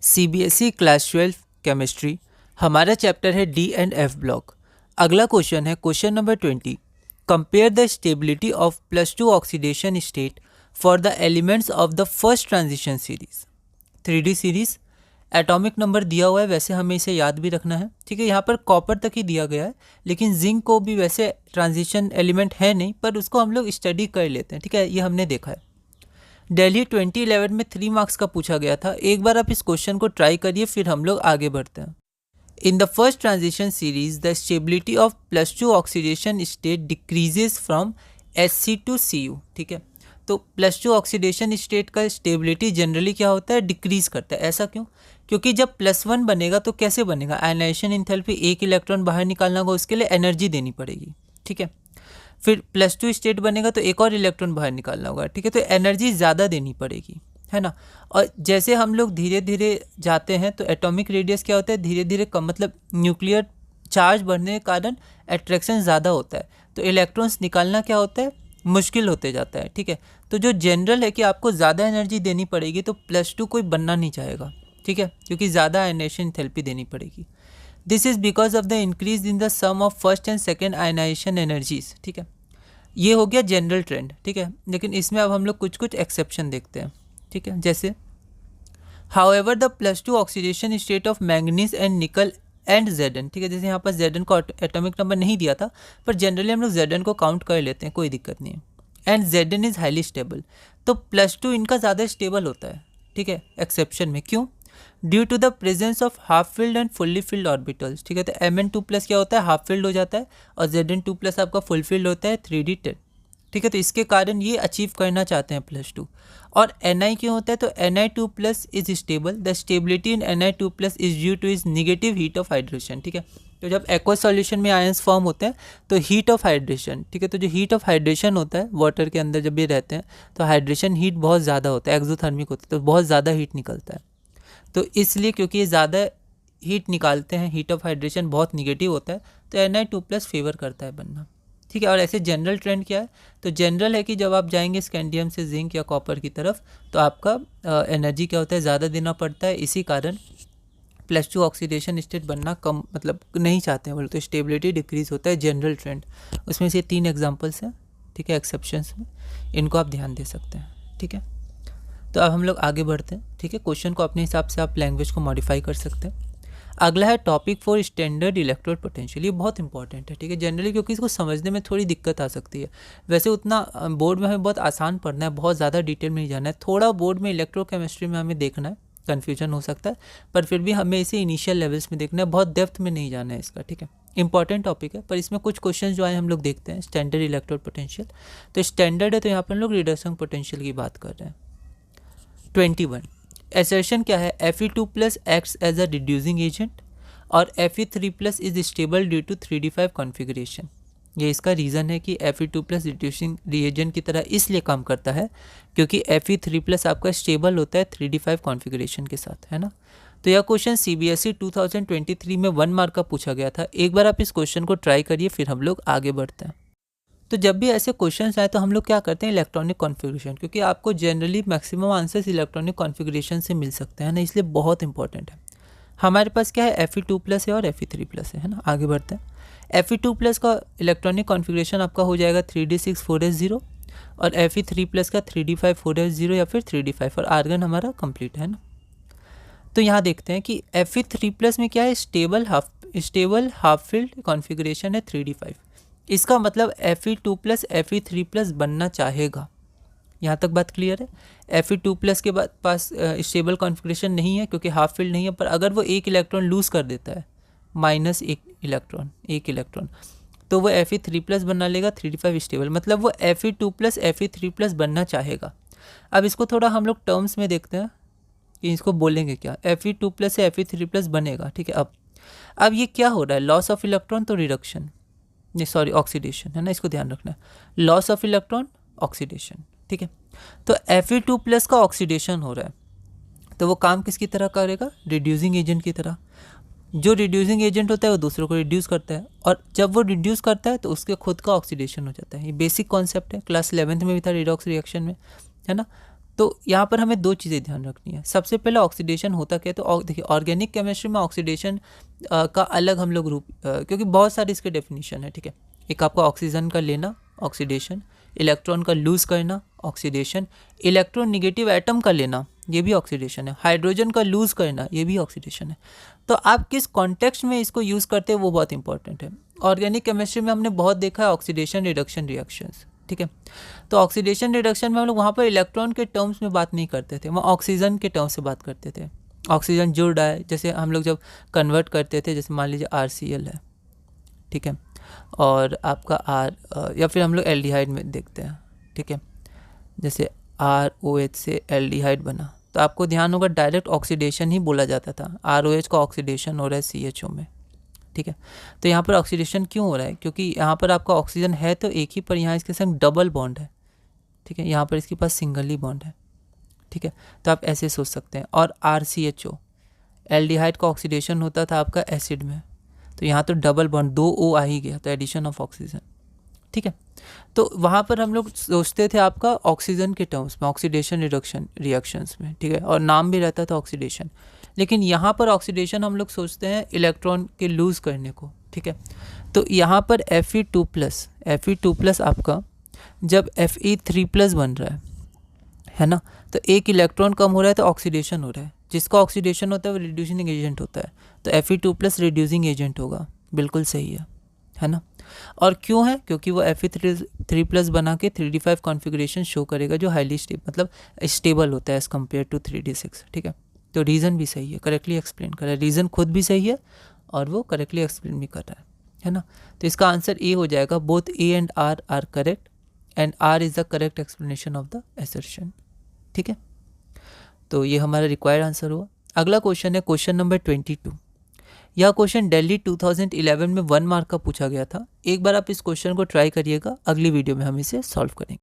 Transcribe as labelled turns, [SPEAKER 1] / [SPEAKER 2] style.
[SPEAKER 1] CBSE class 12 chemistry. हमारा chapter है D and F block. अगला क्वेश्चन है question number 20। Compare the stability of +2 oxidation state for the elements of the first transition series. 3D series atomic number दिया हुआ है, वैसे हमें इसे याद भी रखना है। ठीक है, यहाँ पर कॉपर तक ही दिया गया है, लेकिन जिंक को भी वैसे ट्रांजिशन एलिमेंट है नहीं, पर उसको हम लोग स्टडी कर लेते हैं। ठीक है, ये हमने देखा है। दिल्ली 2011 में 3 मार्क्स का पूछा गया था। एक बार आप इस क्वेश्चन को ट्राई करिए, फिर हम लोग आगे बढ़ते हैं। In the first transition series the stability of +2 oxidation state decreases from Sc to Cu। ठीक है, तो +2 ऑक्सीडेशन स्टेट का स्टेबिलिटी जनरली क्या होता है, डिक्रीज करता है। ऐसा क्यों? क्योंकि जब +1 बनेगा तो कैसे बनेगा, आयनाइजेशन एंथैल्पी, एक इलेक्ट्रॉन बाहर निकालना होगा, उसके लिए एनर्जी देनी पड़ेगी। ठीक है, फिर +2 स्टेट बनेगा तो एक और इलेक्ट्रॉन बाहर निकालना होगा। ठीक है, तो एनर्जी ज़्यादा देनी पड़ेगी, है ना। और जैसे हम लोग धीरे धीरे जाते हैं तो एटॉमिक रेडियस क्या होता है, धीरे धीरे कम, मतलब न्यूक्लियर चार्ज बढ़ने के कारण अट्रैक्शन ज़्यादा होता है, तो इलेक्ट्रॉन्स निकालना क्या होता है, मुश्किल होते जाता है। ठीक है, तो जो जनरल है कि आपको ज़्यादा एनर्जी देनी पड़ेगी, तो +2 कोई बनना नहीं चाहेगा। ठीक है, क्योंकि ज़्यादा आयनाइजेशन एंथैल्पी देनी पड़ेगी। This is because of the increase in the sum of first and second ionisation energies. ठीक है, ये हो गया जनरल ट्रेंड। ठीक है, लेकिन इसमें अब हम लोग कुछ कुछ एक्सेप्शन देखते हैं। ठीक है, जैसे however the +2 oxidation state of manganese and निकल एंड Zn। ठीक है, जैसे यहाँ पर Zn को एटॉमिक नंबर नहीं दिया था, पर जनरली हम लोग Zn को काउंट कर लेते हैं, कोई दिक्कत नहीं है। And Zn is highly stable, तो +2 इनका ज़्यादा स्टेबल होता है। ठीक है, एक्सेप्शन में क्यों? Due to the presence of half filled and fully filled orbitals. ठीक है, तो Mn2+ क्या होता है, हाफ फिल्ड हो जाता है, और Zn2+ आपका फुल फिल्ड होता है, 3D10। ठीक है, तो इसके कारण ये अचीव करना चाहते हैं +2। और Ni क्यों होता है, तो Ni2+ is stable. The stability in Ni2+ is due two is negative heat of hydration. ठीक है, तो जब एक्वा सॉल्यूशन में आयंस फॉर्म होते हैं तो हीट ऑफ हाइड्रेशन, ठीक है, तो जो हीट ऑफ हाइड्रेशन होता है वाटर के अंदर जब ये रहते हैं तो हाइड्रेशन हीट बहुत ज़्यादा होता है, एक्सोथर्मिक होता है, तो बहुत ज़्यादा हीट निकलता है। तो इसलिए क्योंकि ये ज़्यादा हीट निकालते हैं, हीट ऑफ हाइड्रेशन बहुत निगेटिव होता है, तो Ni2+ फेवर करता है बनना। ठीक है, और ऐसे जनरल ट्रेंड क्या है, तो जनरल है कि जब आप जाएंगे स्कैंडियम से जिंक या कॉपर की तरफ तो आपका एनर्जी क्या होता है, ज़्यादा देना पड़ता है। इसी कारण +2 ऑक्सीडेशन स्टेट बनना कम, मतलब नहीं चाहते हैं, बोले तो स्टेबिलिटी डिक्रीज होता है, जनरल ट्रेंड। उसमें से 3 एग्जांपल्स हैं। ठीक है, एक्सेप्शंस में, इनको आप ध्यान दे सकते हैं। ठीक है, तो अब हम लोग आगे बढ़ते हैं। ठीक है, क्वेश्चन को अपने हिसाब से आप लैंग्वेज को मॉडिफाई कर सकते हैं। अगला है topic for standard electrode potential. ये बहुत इंपॉर्टेंट है। ठीक है, जनरली क्योंकि इसको समझने में थोड़ी दिक्कत आ सकती है। वैसे उतना बोर्ड में हमें बहुत आसान पढ़ना है, बहुत ज़्यादा डिटेल में नहीं जाना है। थोड़ा बोर्ड में इलेक्ट्रोकेमिस्ट्री में हमें देखना है, कन्फ्यूजन हो सकता है, पर फिर भी हमें इसे इनिशियल लेवल्स में देखना है, बहुत डेप्थ में नहीं जाना है इसका। ठीक है, इंपॉर्टेंट टॉपिक है, पर इसमें कुछ क्वेश्चन जो आए हम लोग देखते हैं। स्टैंडर्ड इलेक्ट्रोड पोटेंशियल, तो स्टैंडर्ड है तो यहाँ पर हम लोग रिडक्शन पोटेंशियल की बात कर रहे हैं। 21 एसर्शन क्या है, Fe2+ acts as a reducing agent और Fe3+ is stable due to 3D5 configuration. ये इसका रीज़न है कि Fe2+ रिड्यूसिंग रिएजेंट की तरह इसलिए काम करता है क्योंकि Fe3+ आपका स्टेबल होता है 3D5 कॉन्फ़िगरेशन के साथ, है ना। तो यह क्वेश्चन CBSE 2023 में 1 मार्क का पूछा गया था। एक बार आप इस क्वेश्चन को ट्राई करिए, फिर हम लोग आगे बढ़ते हैं। तो जब भी ऐसे क्वेश्चंस आए तो हम लोग क्या करते हैं, इलेक्ट्रॉनिक कॉन्फ़िगरेशन, क्योंकि आपको generally maximum answers electronic configuration से मिल सकते हैं ना, इसलिए बहुत इंपॉर्टेंट है। हमारे पास क्या है, Fe2+ है और Fe3+ है ना। आगे बढ़ते हैं। Fe2+ का इलेक्ट्रॉनिक कॉन्फ़िगरेशन आपका हो जाएगा 3D6 4s0 और Fe3+ का 3D5 4s0 या फिर 3D5, और आर्गन हमारा कंप्लीट है ना। तो यहाँ देखते हैं कि Fe3+ में क्या है, स्टेबल हाफ फील्ड कॉन्फ़िगरेशन है 3D5। इसका मतलब Fe2+ Fe3+ बनना चाहेगा। यहाँ तक बात क्लियर है। Fe2+ के पास स्टेबल कॉन्फ़िगरेशन नहीं है क्योंकि हाफ फील्ड नहीं है, पर अगर वो एक इलेक्ट्रॉन लूज़ कर देता है, एक इलेक्ट्रॉन, तो वो Fe3+ बना लेगा 3D5 स्टेबल, मतलब वो Fe2+ Fe3+ बनना चाहेगा। अब इसको थोड़ा हम लोग टर्म्स में देखते हैं कि इसको बोलेंगे क्या, Fe2+ से Fe3+ बनेगा। ठीक है, अब ये क्या हो रहा है, लॉस ऑफ इलेक्ट्रॉन तो रिडक्शन, नहीं सॉरी ऑक्सीडेशन, है ना, इसको ध्यान रखना है। Loss of electron oxidation. ठीक है, तो Fe2+ का ऑक्सीडेशन हो रहा है, तो वो काम किसकी तरह करेगा, रिड्यूसिंग एजेंट की तरह। जो रिड्यूसिंग एजेंट होता है वो दूसरों को रिड्यूस करता है, और जब वो रिड्यूस करता है तो उसके खुद का ऑक्सीडेशन हो जाता है। ये बेसिक कॉन्सेप्ट है, क्लास 11th में भी था रिडॉक्स रिएक्शन में, है ना। तो यहाँ पर हमें दो चीज़ें ध्यान रखनी है। सबसे पहले ऑक्सीडेशन होता क्या है, तो देखिए ऑर्गेनिक केमिस्ट्री में ऑक्सीडेशन का अलग हम लोग रूप क्योंकि बहुत सारी इसके डेफिनेशन है, ठीक है। एक आपका ऑक्सीजन का लेना ऑक्सीडेशन, इलेक्ट्रॉन का लूज़ करना ऑक्सीडेशन, इलेक्ट्रॉन निगेटिव एटम का लेना ये भी ऑक्सीडेशन है, हाइड्रोजन का लूज़ करना ये भी ऑक्सीडेशन है। तो आप किस कॉन्टेक्स्ट में इसको यूज़ करते हैं वो बहुत इंपॉर्टेंट है। ऑर्गेनिक केमिस्ट्री में हमने बहुत देखा है ऑक्सीडेशन रिडक्शन रिएक्शंस, ठीक है। तो ऑक्सीडेशन रिडक्शन में हम लोग वहाँ पर इलेक्ट्रॉन के टर्म्स में बात नहीं करते थे, वहाँ ऑक्सीजन के टर्म्स से बात करते थे। ऑक्सीजन जुड़ रहा है, जैसे हम लोग जब कन्वर्ट करते थे, जैसे मान लीजिए RCl है, ठीक है, और आपका या फिर हम लोग एल्डिहाइड में देखते हैं, ठीक है, जैसे ROH से एल्डिहाइड बना, तो आपको ध्यान होगा डायरेक्ट ऑक्सीडेशन ही बोला जाता था। ROH का ऑक्सीडेशन हो रहा है CHO में, ठीक है। तो यहाँ पर ऑक्सीडेशन क्यों हो रहा है, क्योंकि यहाँ पर आपका ऑक्सीजन है तो एक ही, पर यहाँ इसके संग डबल बॉन्ड है, ठीक है, यहाँ पर इसके पास सिंगल ही बॉन्ड है, ठीक है। तो आप ऐसे सोच सकते हैं। और RCHO एल्डिहाइड का ऑक्सीडेशन होता था आपका एसिड में, तो यहाँ तो डबल बॉन्ड 2 O आ ही गया, तो एडिशन ऑफ ऑक्सीजन, ठीक है। तो वहाँ पर हम लोग सोचते थे आपका ऑक्सीजन के टर्म्स में, ऑक्सीडेशन रिडक्शन रिएक्शंस में, ठीक है, और नाम भी रहता था ऑक्सीडेशन। लेकिन यहाँ पर ऑक्सीडेशन हम लोग सोचते हैं इलेक्ट्रॉन के लूज़ करने को, ठीक है। तो यहाँ पर Fe2+ आपका जब Fe3+ बन रहा है ना, तो एक इलेक्ट्रॉन कम हो रहा है तो ऑक्सीडेशन हो रहा है। जिसका ऑक्सीडेशन होता है वो रिड्यूसिंग एजेंट होता है, तो Fe2+ रिड्यूसिंग एजेंट होगा, बिल्कुल सही है ना। और क्यों है, क्योंकि वो Fe3+ बना के 3d5 कॉन्फ़िगरेशन शो करेगा, जो हाईली स्टेबल होता है एज़ कम्पेयर टू 3d6, ठीक है। तो रीज़न भी सही है, करेक्टली एक्सप्लेन कर रहा है, रीज़न खुद भी सही है और वो करेक्टली एक्सप्लेन भी कर रहा है ना। तो इसका आंसर ए हो जाएगा, both A and R are correct and R is the correct explanation of the assertion, ठीक है। तो ये हमारा रिक्वायर्ड आंसर हुआ। अगला क्वेश्चन है क्वेश्चन नंबर 22। यह क्वेश्चन दिल्ली 2011 में 1 मार्क का पूछा गया था। एक बार आप इस क्वेश्चन को ट्राई करिएगा, अगली वीडियो में हम इसे सॉल्व करेंगे।